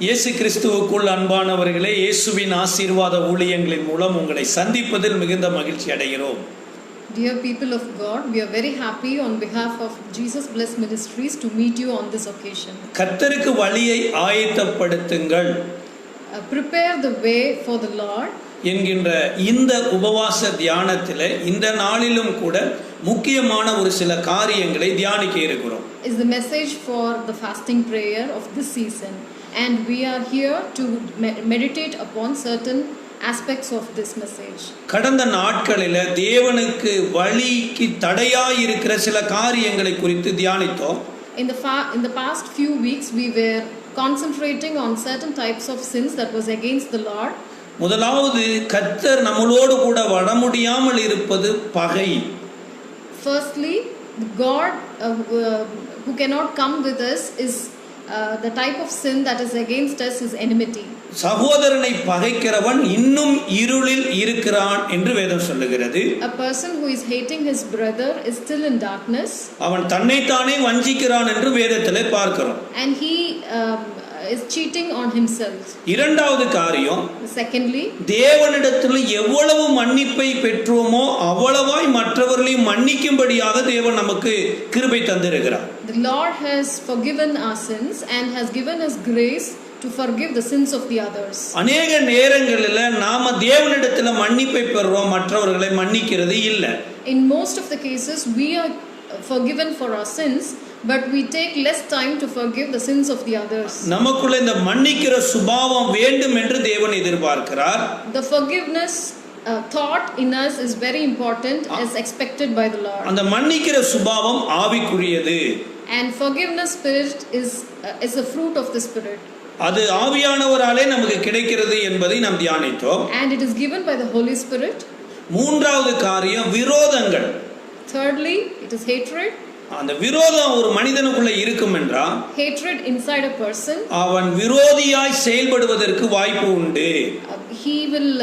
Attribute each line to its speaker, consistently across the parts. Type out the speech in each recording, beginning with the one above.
Speaker 1: இயேசு கிறிஸ்துவுக்குள் அன்பானவர்களே, இயேசுவின் ஆசீர்வாத ஊழியங்களின் மூலம் உங்களை சந்திப்பதில் மிகுந்த மகிழ்ச்சி அடைகிறோம்.
Speaker 2: Dear people of God, we are very happy on behalf of Jesus Bless Ministries to meet you on this occasion.
Speaker 1: கர்த்தருக்கு வழியை ஆயத்தப்படுத்துங்கள்,
Speaker 2: Prepare the way for the Lord
Speaker 1: என்கின்ற இந்த உபவாச தியானத்தில் இந்த நாளிலும் கூட முக்கியமான ஒரு சில காரியங்களை தியானிக்க இருக்கிறோம்.
Speaker 2: is the message for the fasting prayer of this season, and we are here to meditate upon certain aspects of this message.
Speaker 1: கடந்த நாட்களில் தேவனுக்கு வழிக்கு தடையாய் இருக்கிற சில காரியங்களை குறித்து தியானித்தோம்.
Speaker 2: In the past few weeks we were concentrating on certain types of sins that was against the Lord.
Speaker 1: முதலாவது, கர்த்தர் நம்மளோடு கூட வர முடியாமல் இருப்பது பகை.
Speaker 2: Firstly, God who cannot come with us is the type of sin that is against us is enmity.
Speaker 1: சகோதரனை பகைக்கிறவன் இன்னும் இருளில் இருக்கிறான் என்று வேதம் சொல்லுகிறது.
Speaker 2: A person who is hating his brother is still in darkness.
Speaker 1: அவன் தன்னைத்தானே வஞ்சிக்கிறான் என்று வேதத்திலே பார்க்கிறோம்.
Speaker 2: And he is cheating on himself.
Speaker 1: இரண்டாவது காரியம்,
Speaker 2: Secondly,
Speaker 1: தேவனிடத்தில் எவ்வளவு மன்னிப்பை பெற்றோமோ அவ்வளவாய் மற்றவர்களையும் மன்னிக்கும்படியாக தேவன் நமக்கு கிருபை தந்திருக்கிறார்.
Speaker 2: the Lord has forgiven our sins and has given us grace to forgive the sins of the others.
Speaker 1: அநேக நேரங்களில் நாம தேவனிடத்தில் மன்னிப்பை பெறுறோம், மற்றவர்களை மன்னிக்கிறது இல்லை.
Speaker 2: In most of the cases we are forgiven for our sins, but we take less time to forgive the sins of the others.
Speaker 1: நமக்குள்ள இந்த மன்னிக்கிற சுபாவம் வேண்டும் என்று தேவன் எதிர்பார்க்கிறார்.
Speaker 2: The forgiveness thought in us is very important, as expected by the Lord.
Speaker 1: அந்த மன்னிக்கிற சுபாவம் ஆவிக்குரியது.
Speaker 2: And forgiveness spirit is a fruit of the spirit.
Speaker 1: அது ஆவியானவராலே நமக்கு கிடைக்கிறது என்பதை நாம் தியானித்தோம்.
Speaker 2: And it is given by the Holy Spirit.
Speaker 1: மூன்றாவது காரியம், விரோதங்கள்.
Speaker 2: Thirdly, it is hatred.
Speaker 1: அந்த விரோதம் ஒரு மனிதனுக்குள்ள இருக்கும் என்றால்
Speaker 2: Hatred inside a person,
Speaker 1: அவன் விரோதியாய் செயல்படுவதற்கு வாய்ப்பு உண்டு.
Speaker 2: he will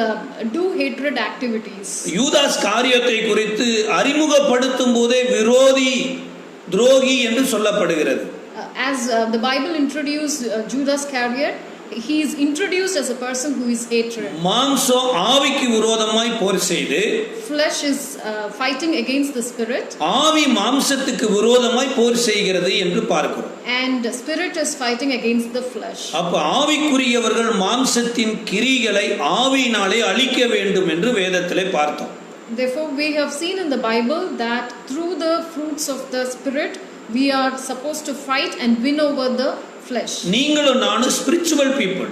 Speaker 2: do hatred activities.
Speaker 1: யூதாஸ் காரியத்தை குறித்து அறிமுகப்படுத்தும் போதே விரோதி, துரோகி என்று சொல்லப்படுகிறது.
Speaker 2: As the Bible introduced Judas Iscariot, he is introduced as a person who is hatred.
Speaker 1: மாம்சம் ஆவிக்கு விரோதமாய் போர் செய்து,
Speaker 2: Flesh is fighting against the spirit,
Speaker 1: ஆவி மாம்சத்துக்கு விரோதமாய் போர் செய்கிறது என்று பார்க்கிறோம்.
Speaker 2: and the spirit is fighting against the flesh.
Speaker 1: அப்ப ஆவிக்குரியவர்கள் மாம்சத்தின் கிரிகளை ஆவியினாலே அழிக்க வேண்டும் என்று வேதத்திலே பார்த்தோம்.
Speaker 2: Therefore we have seen in the Bible that through the fruits of the spirit we are supposed to fight and win over the flesh.
Speaker 1: நீங்களும் நானும் spiritual people.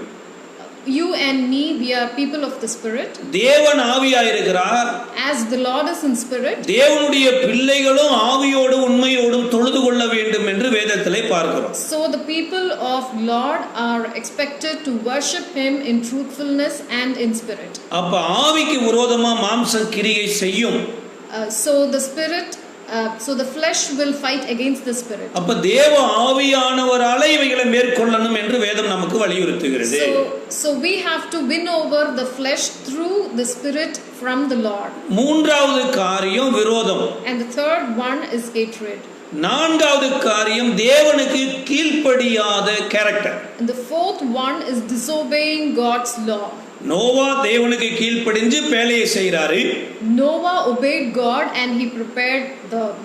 Speaker 2: You and me, we are people of the spirit.
Speaker 1: தேவன் ஆவியாய் இருக்கிறார்.
Speaker 2: As the Lord is in spirit,
Speaker 1: தேவனுடைய பிள்ளைகளும் ஆவியோடு உண்மையோடும் தொழுது கொள்ள வேண்டும் என்று வேதத்திலே பார்க்கிறோம்.
Speaker 2: so the people of Lord are expected to worship him in truthfulness and in spirit.
Speaker 1: அப்ப ஆவிக்கு விரோதமா மாம்சம் கிரியை செய்யும்.
Speaker 2: So the flesh will fight against the spirit.
Speaker 1: அப்ப தேவ ஆவியானவராலே இவைகளை மேற்கொள்ளணும் என்று வேதம் நமக்கு வலியுறுத்துகிறது.
Speaker 2: So we have to win over the flesh through the spirit from the Lord.
Speaker 1: மூன்றாவது காரியம் விரோதம்.
Speaker 2: And the third one is hatred.
Speaker 1: நான்காவது காரியம் தேவனுக்கு கீழ்ப்படியாத character.
Speaker 2: And the fourth one is disobeying God's law.
Speaker 1: Noah தேவனுக்கு கீழ்ப்படிஞ்சு பேழையை செய்கிறாரு.
Speaker 2: Noah obeyed God and he prepared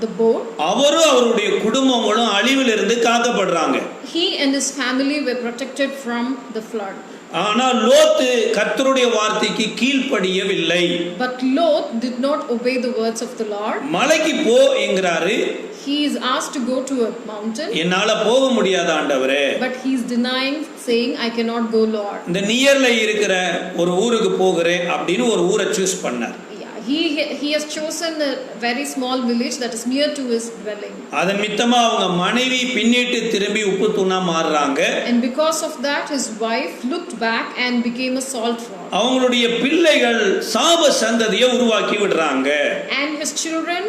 Speaker 2: the boat.
Speaker 1: அவரும் அவருடைய குடும்பங்களும் அழிவிலிருந்து காக்கப்படுறாங்க.
Speaker 2: He and his family were protected from the flood.
Speaker 1: ஆனால் லோத்து கர்த்தருடைய வார்த்தைக்கு கீழ்ப்படியவில்லை.
Speaker 2: But Lot did not obey the words of the Lord.
Speaker 1: மலைக்கு போ என்கிறாரு.
Speaker 2: He is asked to go to a mountain.
Speaker 1: என்னால போக முடியாத ஆண்டவரே.
Speaker 2: But he is denying, saying, I cannot go, Lord.
Speaker 1: இந்த நியர்ல இருக்கிற ஒரு ஊருக்கு போகிறேன் அப்படின்னு ஒரு ஊரை சூஸ் பண்ணார்.
Speaker 2: He has chosen a very small village that is near to his dwelling.
Speaker 1: அதன் மித்தமா அவங்க மனைவி பின்னிட்டு திரும்பி உப்பு தூணா மாறுறாங்க.
Speaker 2: And because of that his wife looked back and became a salt rock.
Speaker 1: அவங்களுடைய பிள்ளைகள் சாப சந்ததியை உருவாக்கி விடுறாங்க.
Speaker 2: And his children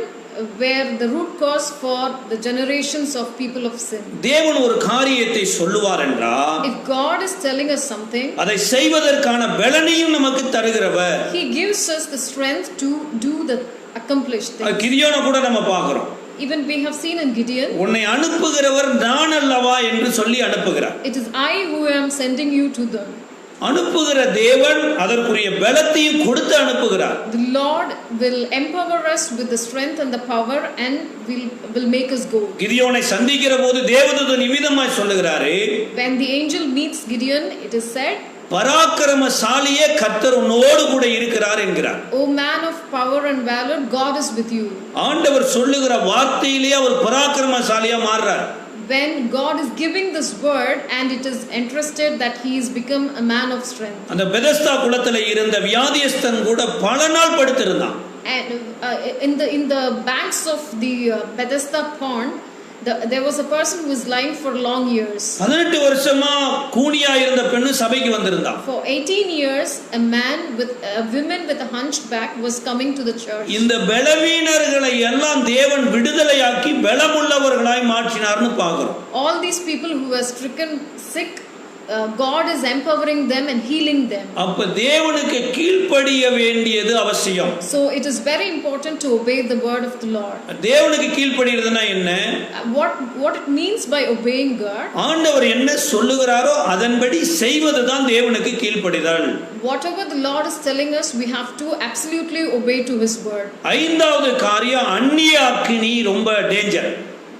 Speaker 2: were the root cause for the generations of people of sin.
Speaker 1: தேவன் ஒரு காரியத்தை சொல்லுவார் என்றால்,
Speaker 2: If God is telling us something,
Speaker 1: அதை செய்வதற்கான பலனையும் நமக்கு தருகிறவர்.
Speaker 2: he gives us the strength to do the accomplished things.
Speaker 1: கிதியோனை கூட நம்ம பார்க்கிறோம்.
Speaker 2: Even we have seen in Gideon,
Speaker 1: உன்னை அனுப்புகிறவர் நான் அல்லவா என்று சொல்லி அனுப்புகிறார்.
Speaker 2: it is I who am sending you to them.
Speaker 1: அனுப்புகிற தேவன் அதற்குரிய பலத்தையும் கொடுத்து அனுப்புகிறார்.
Speaker 2: The Lord will empower us with the strength and the power and will make us go.
Speaker 1: கிதியோனை சந்திக்கிற போது தேவதூதன் நிமிதமாய் சொல்லுகிறாரு,
Speaker 2: When the angel meets Gideon, it is said,
Speaker 1: பராக்கிரமசாலியே கர்த்தர் உன்னோடு கூட இருக்கிறார் என்கிறார்.
Speaker 2: O man of power and valor, God is with you.
Speaker 1: ஆண்டவர் சொல்லுகிற வார்த்தையிலே அவர் பராக்கிரமசாலியா மாறுறார்.
Speaker 2: When God is giving this word and it is entrusted that he is become a man of strength.
Speaker 1: அந்த Bethesda குளத்திலே இருந்த வியாதியஸ்தன் கூட பல நாள் படுத்திருந்தான்.
Speaker 2: And in the banks of the Bethesda pond, there was a person who was lying for long years.
Speaker 1: 18 வருஷமா கூனியா இருந்த பெண்ணு சபைக்கு வந்திருந்தா.
Speaker 2: For 18 years a woman with a hunched back was coming to the church.
Speaker 1: இந்த பலவீனர்களை எல்லாம் தேவன் விடுதலையாக்கி பலமுள்ளவர்களாய் மாற்றினார்னு பார்க்கிறோம்.
Speaker 2: All these people who were stricken sick, God is empowering them and healing them.
Speaker 1: அப்ப தேவனுக்கு கீழ்ப்படிய வேண்டியது அவசியம்.
Speaker 2: So it is very important to obey the word of the Lord.
Speaker 1: தேவனுக்கு கீழ்ப்படிறதுனா என்ன?
Speaker 2: What it means by obeying God?
Speaker 1: ஆண்டவர் என்ன சொல்லுகிறாரோ அதன்படி செய்வதுதான் தேவனுக்கு கீழ்ப்படிதல்.
Speaker 2: Whatever the Lord is telling us, we have to absolutely obey to his word.
Speaker 1: ஐந்தாவது காரியம் அந்நிய அக்கினி ரொம்ப danger.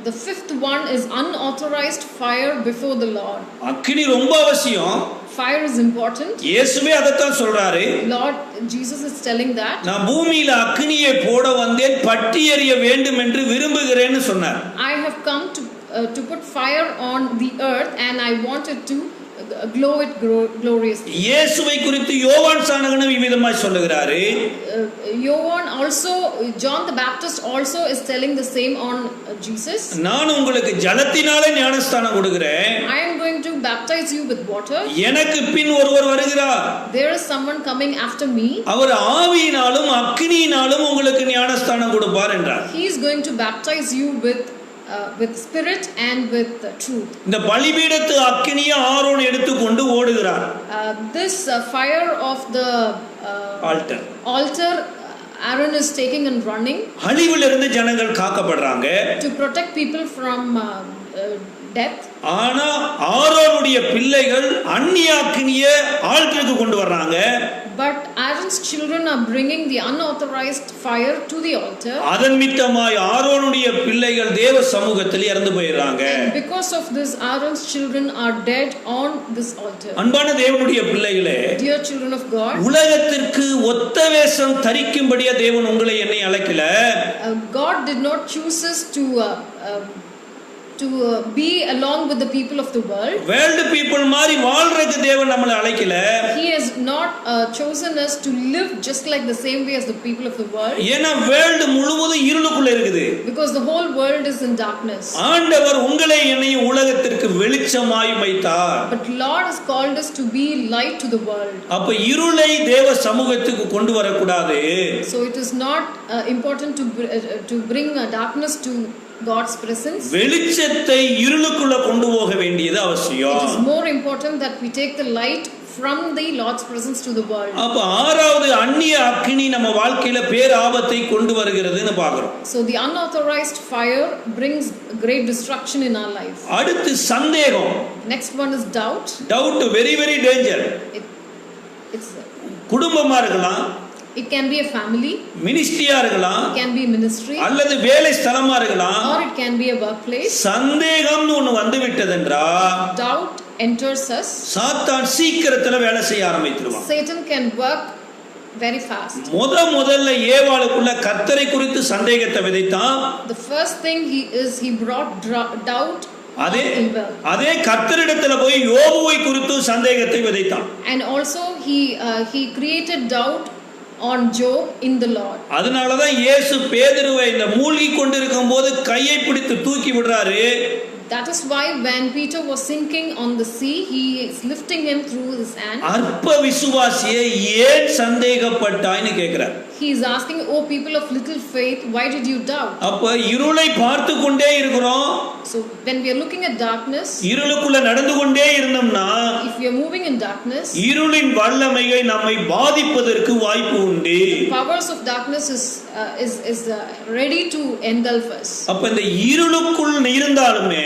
Speaker 2: The fifth one is unauthorized fire before the Lord.
Speaker 1: அக்கினி ரொம்ப அவசியம்.
Speaker 2: Fire is important.
Speaker 1: இயேசுவே அதத்தான் சொல்றாரு.
Speaker 2: Lord Jesus is telling that.
Speaker 1: நான் பூமியில அக்கினியை போட வந்தேன், பற்றி எறிய வேண்டும் என்று விரும்புகிறேன்னு சொன்னார்.
Speaker 2: I have come to put fire on the earth and I wanted to glow it gloriously.
Speaker 1: இயேசுவை குறித்து யோவான் சானகனும் இவ்விதமாய் சொல்லுகிறாரு.
Speaker 2: John the Baptist also is telling the same on Jesus.
Speaker 1: நான் உங்களுக்கு ஜலத்தினாலே ஞானஸ்தானம் கொடுக்கிறேன்.
Speaker 2: I am going to baptize you with water.
Speaker 1: எனக்கு பின் ஒருவர் வருகிறார்.
Speaker 2: There is someone coming after me.
Speaker 1: அவர் ஆவியினாலும் அக்கினியினாலும் உங்களுக்கு ஞானஸ்தானம் கொடுப்பார் என்றார்.
Speaker 2: He is going to baptize you with spirit and with truth.
Speaker 1: இந்த பலிபீடத்து அக்கினியை ஆரோன் எடுத்துக்கொண்டு ஓடுகிறார்.
Speaker 2: This fire of the altar Aaron is taking and running.
Speaker 1: அழிவிலிருந்து ஜனங்கள் காக்கப்படுறாங்க.
Speaker 2: To protect people from death.
Speaker 1: ஆனா ஆரோனுடைய பிள்ளைகள் அந்நிய அக்கினியை ஆல்டருக்கு கொண்டு வர்றாங்க.
Speaker 2: But Aaron's children are bringing the unauthorized fire to the altar.
Speaker 1: அதன் நிமித்தமாய் ஆரோனுடைய பிள்ளைகள் தேவ சமூகத்தில் இறந்து போயிடுறாங்க.
Speaker 2: Because of this, Aaron's children are dead on this altar.
Speaker 1: அன்பான தேவனுடைய பிள்ளைகளே,
Speaker 2: dear children of God,
Speaker 1: உலகத்திற்கு ஒத்த வேஷம் தரிக்கும்படியா தேவன் உங்களை என்னை அழைக்கல.
Speaker 2: God did not choose us to be along with the people of the world.
Speaker 1: World people மாதிரி வாழ்றதுக்கு தேவன் நம்மளை அழைக்கல.
Speaker 2: He has not chosen us to live just like the same way as the people of the world.
Speaker 1: ஏன்னா world முழுவதும் இருளுக்குள்ள இருக்குது.
Speaker 2: Because the whole world is in darkness.
Speaker 1: ஆண்டவர் உங்களை என்னை உலகத்திற்கு வெளிச்சமாய் வைத்தார்.
Speaker 2: But Lord has called us to be light to the world.
Speaker 1: அப்ப இருளை தேவ சமூகத்துக்கு கொண்டு வர கூடாது.
Speaker 2: So it is not important to bring darkness to God's presence.
Speaker 1: வெளிச்சத்தை இருளுக்குள்ள கொண்டு போக வேண்டியது அவசியம்.
Speaker 2: It is more important that we take the light from the Lord's presence to the world.
Speaker 1: அப்ப ஆறாவது அந்நிய அக்கினி நம்ம வாழ்க்கையில பேர் ஆபத்தை கொண்டு வருகிறதுன்னு பார்க்கிறோம்.
Speaker 2: So the unauthorized fire brings great destruction in our life.
Speaker 1: அடுத்து சந்தேகம்.
Speaker 2: Next one is doubt.
Speaker 1: Doubt very very danger.
Speaker 2: It's
Speaker 1: குடும்பமா இருக்கலாம்.
Speaker 2: It can be a family.
Speaker 1: மினிஸ்ட்ரியா இருக்கலாம்.
Speaker 2: It can be ministry.
Speaker 1: அல்லது வேலை ஸ்தலமா இருக்கலாம்.
Speaker 2: Or it can be a workplace.
Speaker 1: சந்தேகம்னு ஒன்னு வந்து விட்டதென்றா
Speaker 2: doubt enters us.
Speaker 1: சாத்தான் சீக்கிரத்துல வேலை செய்ய ஆரம்பிச்சிடுவான்.
Speaker 2: Satan can work very fast.
Speaker 1: முதல்ல ஏவாளுக்குள்ள கர்த்தரை குறித்து சந்தேகத்தை விதைத்தான்.
Speaker 2: The first thing he brought doubt.
Speaker 1: அதே கர்த்தரிடத்துல போய் யோபுவை குறித்து சந்தேகத்தை விதைத்தான்.
Speaker 2: And also he created doubt on Job in the Lord.
Speaker 1: அதனாலதான் இயேசு பேதுருவை இந்த மூழ்கி கொண்டிருக்கும்போது கையை பிடித்து தூக்கி விடுறாரு.
Speaker 2: That is why when Peter was sinking on the sea, he is lifting him through his hand.
Speaker 1: அற்ப விசுவாசியே ஏன் சந்தேகப்பட்டாய்னு கேக்குறார்.
Speaker 2: He is asking, "Oh people of little faith, why did you doubt?"
Speaker 1: அப்ப இருளை பார்த்து கொண்டே இருக்கிறோம்.
Speaker 2: So when we are looking at darkness,
Speaker 1: இருளுக்குள்ள நடந்து கொண்டே இருந்தோம்னா,
Speaker 2: if we are moving in darkness,
Speaker 1: இருளின் வல்லமையை நம்மை பாதிப்பதற்கு வாய்ப்பு உண்டு.
Speaker 2: powers of darkness is ready to engulf us.
Speaker 1: அப்ப இந்த இருளுக்குள் இருந்தாலுமே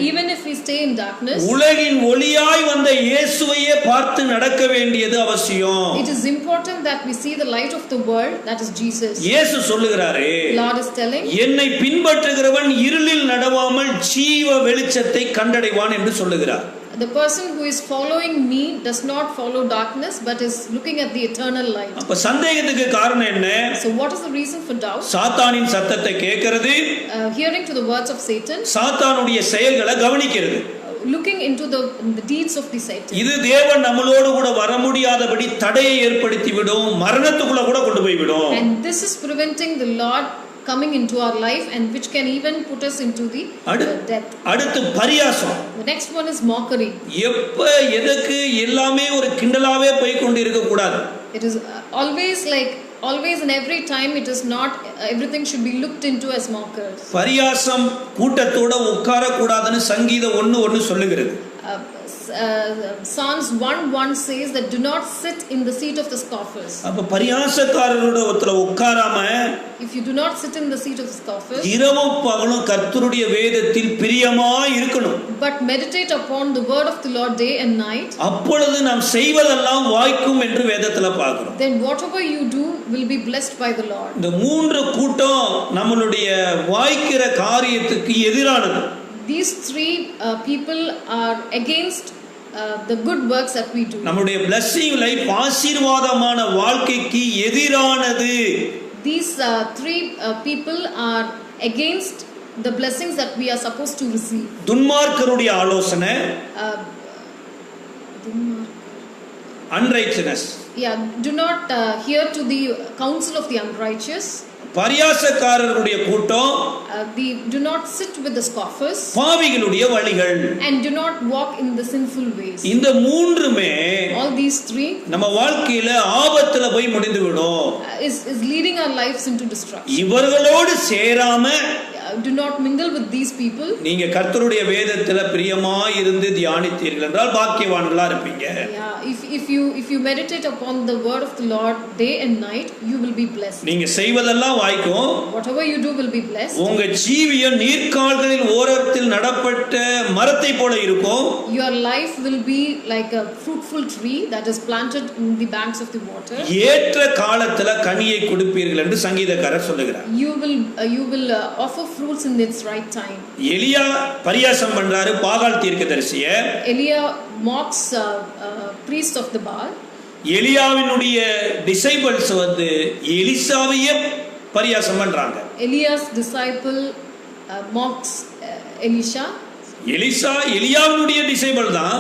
Speaker 2: Even if we stay in darkness,
Speaker 1: உலகின் ஒளியாய் வந்த இயேசுவையே பார்த்து நடக்க வேண்டியது அவசியம்.
Speaker 2: it is important that we see the light of the world, that is Jesus.
Speaker 1: இயேசு சொல்லுகிறாரே,
Speaker 2: Lord is telling,
Speaker 1: என்னை பின்பற்றுகிறவன் இருளில் நடவாமல் ஜீவ வெளிச்சத்தை கண்டடைவான் என்று சொல்லுகிறார்.
Speaker 2: the person who is following me does not follow darkness but is looking at the eternal light.
Speaker 1: அப்ப சந்தேகத்துக்கு காரணம் என்ன?
Speaker 2: So what is the reason for doubt?
Speaker 1: சாத்தானின் சத்தத்தை கேட்கிறது,
Speaker 2: hearing to the words of Satan,
Speaker 1: சாத்தானுடைய செயல்களை கவனிக்கிறது,
Speaker 2: looking into the deeds of the Satan.
Speaker 1: இது தேவன் நம்மளோடு கூட வர முடியாதபடி தடையை ஏற்படுத்தி விடும், மரணத்துக்குள்ள கூட கொண்டு போய் விடும்.
Speaker 2: And this is preventing the Lord coming into our life, and which can even put us into the death.
Speaker 1: அடுத்து பரியாசம்.
Speaker 2: The next one is mockery.
Speaker 1: எப்ப எதுக்கு எல்லாமே ஒரு கிண்டலாவே போய் கொண்டு இருக்க கூடாது.
Speaker 2: It is always and every time, it is not everything should be looked into as mockers.
Speaker 1: பரியாசம் கூட்டத்தோட உட்கார கூடாதுன்னு சங்கீதம் 1:1 சொல்லுகிறது.
Speaker 2: Psalms 1:1 says that do not sit in the seat of the scoffers.
Speaker 1: அப்ப பரியாசக்காரரோட ஒருத்தர உட்காராம,
Speaker 2: if you do not sit in the seat of the scoffers,
Speaker 1: இரவும் பகலும் கர்த்தருடைய வேதத்தில் பிரியமாய் இருக்கணும்.
Speaker 2: but meditate upon the word of the Lord day and night,
Speaker 1: அப்பொழுது நாம் செய்வதெல்லாம் வாய்க்கும் என்று வேதத்துல பார்க்கிறோம்.
Speaker 2: then whatever you do will be blessed by the Lord.
Speaker 1: இந்த மூன்று கூட்டம் நம்மளுடைய வாய்க்கிற காரியத்துக்கு எதிரானது.
Speaker 2: These three people are against the good works that we do.
Speaker 1: நம்மளுடைய blessing life, ஆசீர்வாதமான வாழ்க்கைக்கு எதிரானது.
Speaker 2: These three people are against the blessings that we are supposed to receive.
Speaker 1: துன்மார்க்கருடைய ஆலோசனை, unrighteousness.
Speaker 2: Yeah, do not hear to the counsel of the unrighteous.
Speaker 1: பரியாசக்காரருடைய கூட்டம்,
Speaker 2: do not sit with the scoffers,
Speaker 1: பாவிகளுடைய வழிகள்,
Speaker 2: and do not walk in the sinful ways.
Speaker 1: இந்த மூன்றுமே
Speaker 2: all these three
Speaker 1: நம்ம வாழ்க்கையில ஆபத்துல போய் முடிந்து விடும்.
Speaker 2: is leading our lives into destruction.
Speaker 1: இவர்களோடு சேராம,
Speaker 2: do not mingle with these people.
Speaker 1: நீங்க கர்த்தருடைய வேதத்துல பிரியமாய் இருந்து தியானித்தீர்கள் என்றால் பாக்கியவான்களா இருப்பீங்க.
Speaker 2: Yeah, if you meditate upon the word of the Lord day and night, you will be blessed.
Speaker 1: நீங்க செய்வதெல்லாம் வாய்க்கும்.
Speaker 2: Whatever you do will be blessed.
Speaker 1: உங்க ஜீவியம் நீர்க்கால்களில் ஓரத்தில் நடப்பட்ட மரத்தை போல இருக்கும்.
Speaker 2: Your life will be like a fruitful tree that is planted in the banks of the water.
Speaker 1: ஏற்ற காலத்துல கனியை கொடுப்பீர்கள் என்று சங்கீதக்காரர் சொல்லுகிறார்.
Speaker 2: You will offer fruits in its right time.
Speaker 1: Elijah பரியாசம் பண்றாரு பாகால் தீர்க்கதரிசிய.
Speaker 2: Elia mocks priest of the Baal.
Speaker 1: எலியாவினுடைய டிசைபிள்ஸ் வந்து எலிசாவையே பரியாசம் பண்றாங்க.
Speaker 2: Elia's disciple mocks Elisha.
Speaker 1: எலியாவினுடைய டிசைபிள் தான்.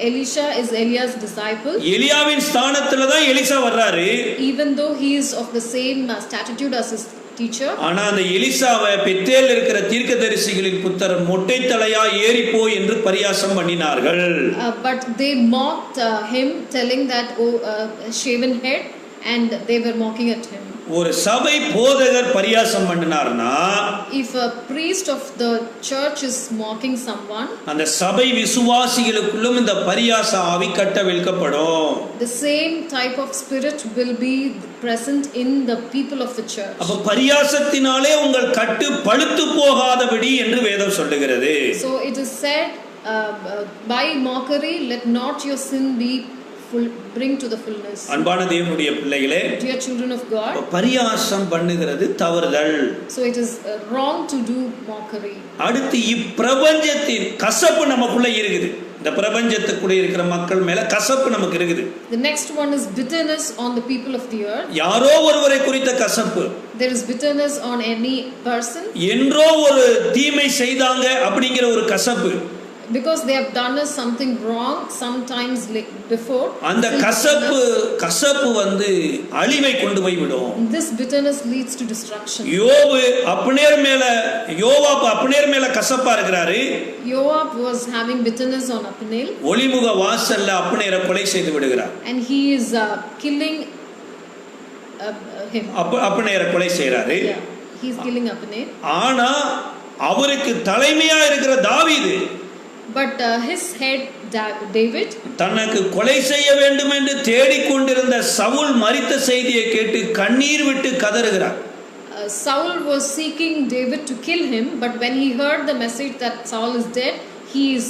Speaker 2: Elisha is Elia's disciple.
Speaker 1: எலியாவின் ஸ்தானத்துல தான் எலிசா வர்றாரு.
Speaker 2: Even though he is of the same statitude as his teacher.
Speaker 1: ஆனா அந்த எலிசாவை பெத்தேல் இருக்கிற தீர்க்கதரிசிகளின் புத்தர் மொட்டை தலையா ஏறிப்போ என்று பரியாசம் பண்ணினார்கள்.
Speaker 2: But they mocked him, telling that shaven head, and they were mocking at him.
Speaker 1: ஒரு சபை போதகர் பரியாசம் பண்ணினார்னா,
Speaker 2: if a priest of the church is mocking someone,
Speaker 1: அந்த சபை விசுவாசிகளுக்குள்ளும் இந்த பரியாச ஆவி கட்டவிழ்க்கப்படும்.
Speaker 2: the same type of spirit will be present in the people of the church.
Speaker 1: அப்ப பரியாசத்தினாலே உங்கள் கட்டு பழுத்து போகாதபடி என்று வேதம் சொல்லுகிறது.
Speaker 2: So it is said, by mockery let not your sin be bring to the fullness.
Speaker 1: அன்பான தேவனுடைய பிள்ளைகளே,
Speaker 2: dear children of God,
Speaker 1: பரியாசம் பண்ணுகிறது தவறுதல்.
Speaker 2: So it is wrong to do mockery.
Speaker 1: அடுத்து இப்பிரபஞ்சத்தின் கசப்பு நமக்குள்ள இருக்குது. இந்த பிரபஞ்சத்துக்குள்ள இருக்கிற மக்கள் மேல கசப்பு நமக்கு இருக்குது.
Speaker 2: The next one is bitterness on the people of the earth.
Speaker 1: யாரோ ஒருவரை குறித்த கசப்பு.
Speaker 2: There is bitterness on any person.
Speaker 1: என்றோ ஒரு தீமை செய்தாங்க அப்படிங்கிற ஒரு கசப்பு.
Speaker 2: Because they have done us something wrong sometimes before.
Speaker 1: அந்த கசப்பு வந்து அழிவை கொண்டு போய் விடும்.
Speaker 2: This bitterness leads to destruction.
Speaker 1: Joab Abner மேல கசப்பா இருக்கிறாரு.
Speaker 2: Joab was having bitterness on Abner.
Speaker 1: ஒளிமுக வாசல்ல அப்னேரை கொலை செய்து விடுகிறார்.
Speaker 2: And he is killing him.
Speaker 1: அப்னேரை கொலை செய்றாரு.
Speaker 2: Yeah, he is killing Abner.
Speaker 1: ஆனா அவருக்கு தலைமையா இருக்கிற தாவீது,
Speaker 2: But his head, David,
Speaker 1: தனக்கு கொலை செய்ய வேண்டும் என்று தேடிக்கொண்டிருந்த சவுல் மரித்த செய்தியை கேட்டு கண்ணீர் விட்டு கதறுகிறார்.
Speaker 2: Saul was seeking David to kill him, but when he heard the message that Saul is dead, he is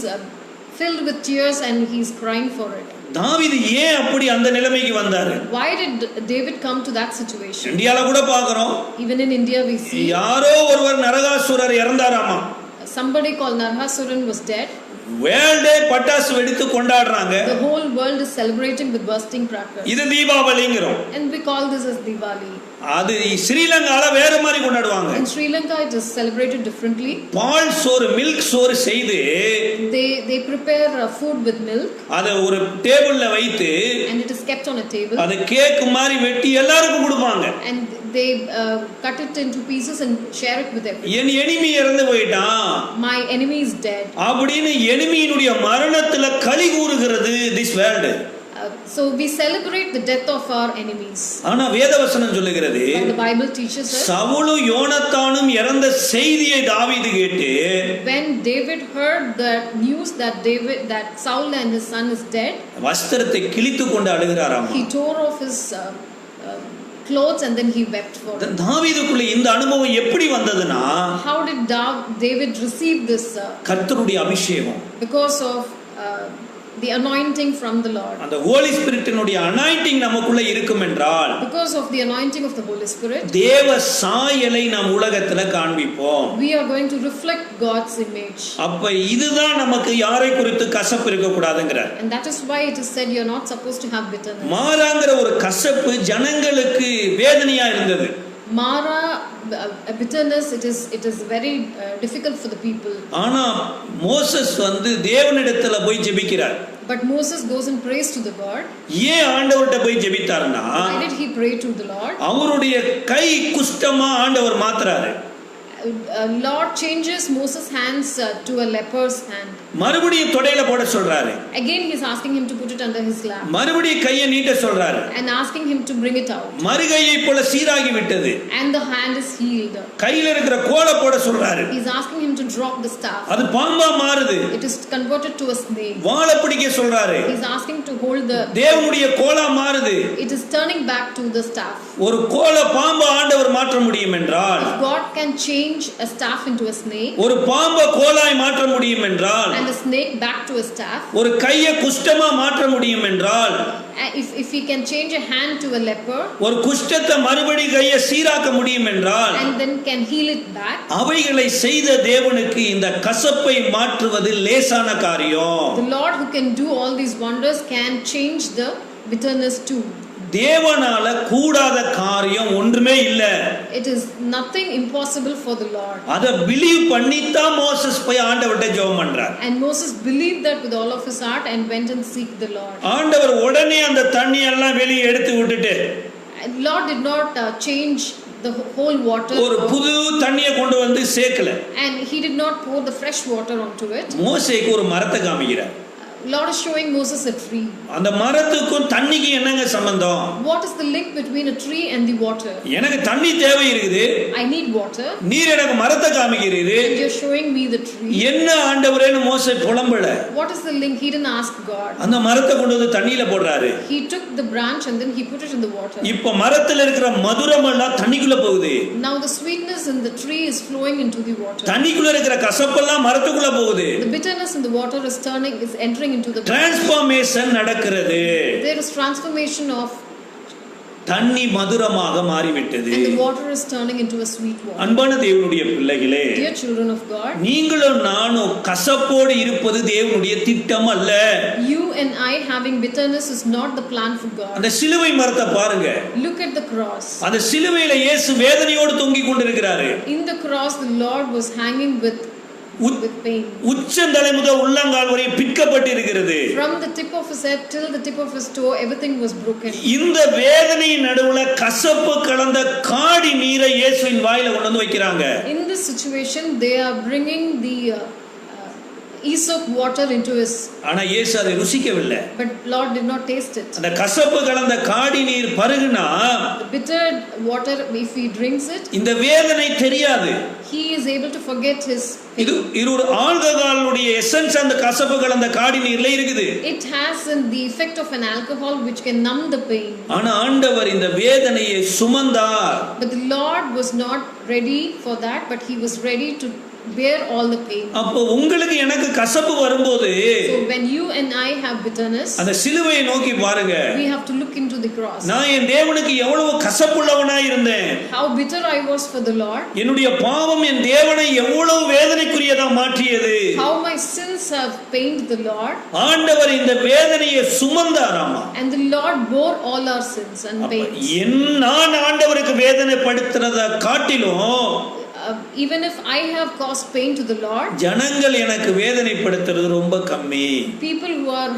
Speaker 2: filled with tears and he is crying for it.
Speaker 1: தாவீது ஏன் அப்படி அந்த நிலைமைக்கு வந்தாரு?
Speaker 2: Why did David come to that situation?
Speaker 1: இந்தியால கூட பார்க்கிறோம்.
Speaker 2: Even in India we see
Speaker 1: யாரோ ஒருவர் நரகாசுரர் இறந்தாராமா.
Speaker 2: somebody called Narhasuran was dead.
Speaker 1: வேர்ல்டே பட்டாசு வெடித்து கொண்டாடுறாங்க.
Speaker 2: The whole world is celebrating with bursting crackers.
Speaker 1: இது தீபாவளிங்கறோம்.
Speaker 2: And we call this as Diwali.
Speaker 1: அது ஸ்ரீலங்கால வேற மாதிரி கொண்டாடுவாங்க.
Speaker 2: In Sri Lanka it is celebrated differently.
Speaker 1: பால் சோறு மில்க் சோறு செய்து
Speaker 2: they prepare food with milk.
Speaker 1: அத ஒரு டேபிள்ல வைத்து
Speaker 2: and it is kept on a table.
Speaker 1: அத கேக் மாதிரி வெட்டி எல்லாருக்கும் கொடுப்பாங்க.
Speaker 2: And they cut it into pieces and share it with everyone.
Speaker 1: N enemy இறந்து போயிட்டான்.
Speaker 2: My enemy is dead.
Speaker 1: அப்படினு எனிமியினுடைய மரணத்துல களி கூறுகிறது this world.
Speaker 2: So we celebrate the death of our enemies.
Speaker 1: ஆனா வேதவசனம் சொல்லுகிறது
Speaker 2: the Bible teaches us
Speaker 1: சவுலும் யோனத்தானும் இறந்த செய்தியை தாவீது கேட்டு
Speaker 2: when David heard the news that Saul and his son is dead,
Speaker 1: வஸ்திரத்தை கிழித்துக்கொண்டு அழுகிறாராம்.
Speaker 2: he tore off his clothes and then he wept for it.
Speaker 1: தாவீதுக்குள்ள இந்த அனுபவம் எப்படி வந்ததுனா
Speaker 2: how did David receive this
Speaker 1: கர்த்தருடைய அபிஷேகம்?
Speaker 2: because of the anointing from the Lord.
Speaker 1: அந்த Holi ஸ்பிரிட்டினுடைய anointing நமக்குள்ள இருக்கும் என்றால்
Speaker 2: because of the anointing of the Holy Spirit
Speaker 1: தேவ சாயலை நாம் உலகத்துல காண்பிப்போம்.
Speaker 2: we are going to reflect God's image.
Speaker 1: அப்ப இதுதான் நமக்கு யாரை குறித்து கசப்பு இருக்க கூடாதுங்கறார்.
Speaker 2: And that is why it is said you are not supposed to have bitterness.
Speaker 1: மாறாங்கற ஒரு கசப்பு ஜனங்களுக்கு வேதனையா இருந்தது.
Speaker 2: Mara bitterness it is very difficult for the people.
Speaker 1: ஆனா மோசஸ் தேவனிடத்துல போய் ஜெபிக்கிறார்.
Speaker 2: But Moses goes and prays to the God.
Speaker 1: ஏன் ஆண்டவர்ட்ட போய் ஜெபித்தார்னா
Speaker 2: why did he pray to the Lord?
Speaker 1: அவருடைய கை குஷ்டமா ஆண்டவர் மாத்துறாரு.
Speaker 2: Lord changes Moses' hands to a leper's hand.
Speaker 1: மறுபடியும் தொடையில போட சொல்றாரு.
Speaker 2: Again he is asking him to put it under his lap.
Speaker 1: மறுபடியும் கையை நீட்ட சொல்றாரு.
Speaker 2: And asking him to bring it out.
Speaker 1: மறுகையை போல சீராகி விட்டது.
Speaker 2: And the hand is healed.
Speaker 1: கையில இருக்கிற கோலை போட சொல்றாரு.
Speaker 2: He is asking him to drop the staff.
Speaker 1: அது பாம்பா மாறுது.
Speaker 2: It is converted to a snake.
Speaker 1: வாளை பிடிக்க சொல்றாரு.
Speaker 2: He is asking to hold the
Speaker 1: தேவனுடைய கோலா மாறுது.
Speaker 2: It is turning back to the staff.
Speaker 1: ஒரு கோலை பாம்பா ஆண்டவர் மாற்ற முடியும் என்றால்
Speaker 2: if God can change a staff into a snake
Speaker 1: ஒரு பாம்பை கோலாய் மாற்ற முடியும் என்றால்
Speaker 2: and a snake back to a staff
Speaker 1: ஒரு கையை குஷ்டமா மாற்ற முடியும் என்றால்
Speaker 2: if he can change a hand to a leper
Speaker 1: ஒரு குஷ்டத்தை மறுபடி கையை சீராக்க முடியும் என்றால்
Speaker 2: and then can heal it back
Speaker 1: அவைகளை செய்த தேவனுக்கு இந்த கசப்பை மாற்றுவது லேசான காரியம்.
Speaker 2: the Lord who can do all these wonders can change the bitterness too.
Speaker 1: தேவனால கூடாத காரியம் ஒன்றுமே இல்ல.
Speaker 2: It is nothing impossible for the Lord.
Speaker 1: அத பிலீவ் பண்ணித்தான் மோசஸ் போய் ஆண்டவர்ட்ட ஜெபம் பண்றார்.
Speaker 2: And Moses believed that with all of his heart and went and seek the Lord.
Speaker 1: ஆண்டவர் உடனே அந்த தண்ணி எல்லாம் வெளியே எடுத்து விட்டுட்டு
Speaker 2: Lord did not change the whole water.
Speaker 1: ஒரு புது தண்ணியை கொண்டு வந்து சேக்கல.
Speaker 2: And he did not pour the fresh water onto it.
Speaker 1: மோசேக்கு ஒரு மரத்தை காமிக்கிறார்.
Speaker 2: Lord is showing Moses a tree.
Speaker 1: அந்த மரத்துக்கும் தண்ணிக்கு என்னங்க சம்பந்தம்?
Speaker 2: What is the link between a tree and the water?
Speaker 1: எனக்கு தண்ணி தேவை இருக்குது.
Speaker 2: I need water.
Speaker 1: நீர் எனக்கு மரத்தை காமிக்கிறீரு.
Speaker 2: And you're showing me the tree.
Speaker 1: என்ன ஆண்டவரேன்னு மோசே புலம்பல.
Speaker 2: What is the link? He didn't ask God.
Speaker 1: அந்த மரத்தை கொண்டு வந்து தண்ணியில போடுறாரு.
Speaker 2: He took the branch and then he put it in the water.
Speaker 1: இப்போ மரத்துல இருக்கிற மதுரம் எல்லாம் தண்ணிக்குள்ள போகுது.
Speaker 2: Now the sweetness in the tree is flowing into the water.
Speaker 1: தண்ணிக்குள்ள இருக்கிற கசப்பெல்லாம் மரத்துக்குள்ள போகுது.
Speaker 2: The bitterness in the water is entering into the
Speaker 1: transformation நடக்கிறது.
Speaker 2: There is transformation of
Speaker 1: தண்ணி மதுரமாக மாறிவிட்டது.
Speaker 2: and the water is turning into a sweet water.
Speaker 1: அன்பான தேவனுடைய பிள்ளைகளே,
Speaker 2: Dear children of God,
Speaker 1: நீங்களும் நானும் கசப்போடு இருப்பது தேவனுடைய திட்டம் அல்ல.
Speaker 2: You and I having bitterness is not the plan for God.
Speaker 1: அந்த சிலுவை மரத்தை பாருங்க.
Speaker 2: Look at the cross.
Speaker 1: அந்த சிலுவையில இயேசு வேதனையோடு தொங்கிக் கொண்டிருக்கிறாரு.
Speaker 2: In the cross the Lord was hanging with pain.
Speaker 1: உச்சந்தலை முதல் உள்ளங்கால் வரை பிற்கப்பட்டு இருக்கிறது.
Speaker 2: From the tip of his head till the tip of his toe everything was broken.
Speaker 1: இந்த வேதனையின் நடுவுல கசப்பு கலந்த காடி நீரை இயேசுவின் வாயில கொண்டு வந்து வைக்கிறாங்க.
Speaker 2: In this situation they are bringing the hyssop water into his,
Speaker 1: ஆனா இயேசு அதை ருசிக்கவில்லை.
Speaker 2: but Lord did not taste it.
Speaker 1: அந்த கசப்பு கலந்த காடி நீர் பருகுனா
Speaker 2: The bitter water, if he drinks it,
Speaker 1: இந்த வேதனை தெரியாது.
Speaker 2: he is able to forget his
Speaker 1: இது ஒரு ஆல்கஹாலுடைய எசன்ஸ் அந்த கசப்பு கலந்த காடி நீர்ல இருக்குது.
Speaker 2: It has the effect of an alcohol which can numb the pain.
Speaker 1: ஆனா ஆண்டவர் இந்த வேதனையை சுமந்தார்.
Speaker 2: But the Lord was not ready for that, but he was ready to bear all the pain.
Speaker 1: அப்போ உங்களுக்கு எனக்கு கசப்பு வரும்போது
Speaker 2: So when you and I have bitterness,
Speaker 1: அந்த சிலுவையை நோக்கி பாருங்க.
Speaker 2: we have to look into the cross.
Speaker 1: நான் என் தேவனுக்கு எவ்வளவு கசப்புள்ளவனாய் இருந்தேன்.
Speaker 2: How bitter I was for the Lord.
Speaker 1: என்னுடைய பாவம் என் தேவனை எவ்வளவு வேதனைக்குரியதா மாற்றியது.
Speaker 2: How my sins have pained the Lord.
Speaker 1: ஆண்டவர் இந்த வேதனையை சுமந்தாராமா.
Speaker 2: And the Lord bore all our sins and pains.
Speaker 1: நான் ஆண்டவருக்கு வேதனைப்படுத்துறத காட்டிலும்
Speaker 2: Even if I have caused pain to the Lord,
Speaker 1: ஜனங்கள் எனக்கு வேதனைப்படுத்துறது ரொம்ப கம்மி.
Speaker 2: people who are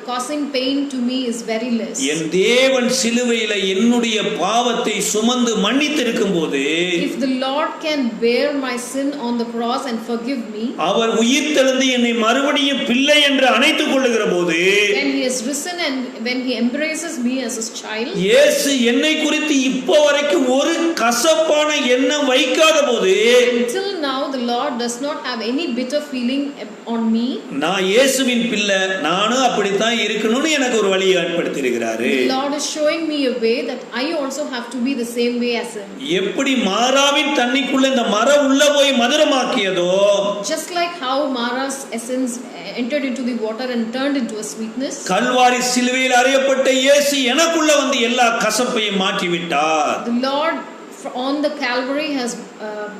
Speaker 2: causing pain to me is very less.
Speaker 1: என் தேவன் சிலுவையில என்னுடைய பாவத்தை சுமந்து மன்னித்து இருக்கும்போது,
Speaker 2: If the Lord can bear my sin on the cross and forgive me,
Speaker 1: அவர் உயிர்த்தெழுந்து என்னை மறுபடியும் பிள்ளை என்று அணைத்துக் கொள்ளுகிற போது,
Speaker 2: when he has risen and when he embraces me as his child,
Speaker 1: இயேசு என்னை குறித்து இப்போ வரைக்கும் ஒரு கசப்பான எண்ணம் வைக்காத போது,
Speaker 2: until now the Lord does not have any bitter feeling on me.
Speaker 1: நான் இயேசுவின் பிள்ளை, நானும் அப்படித்தான் இருக்கணும்னு எனக்கு ஒரு வழியை ஏற்படுத்தி இருக்கிறாரு.
Speaker 2: The Lord is showing me a way that I also have to be the same way as him.
Speaker 1: எப்படி மாறாவின் தண்ணிக்குள்ள இந்த மரம் உள்ள போய் மதுரமாக்கியதோ,
Speaker 2: just like how Mara's essence entered into the water and turned into a sweetness,
Speaker 1: Kalvari சிலுவையில் அறையப்பட்ட இயேசு எனக்குள்ள வந்து எல்லா கசப்பையும் மாற்றி விட்டார்.
Speaker 2: the Lord on the Calvary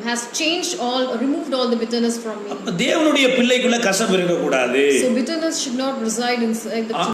Speaker 2: has changed all, removed all the bitterness from me.
Speaker 1: தேவனுடைய பிள்ளைக்குள்ள கசப்பு இருக்க கூடாது.
Speaker 2: So bitterness should not reside inside the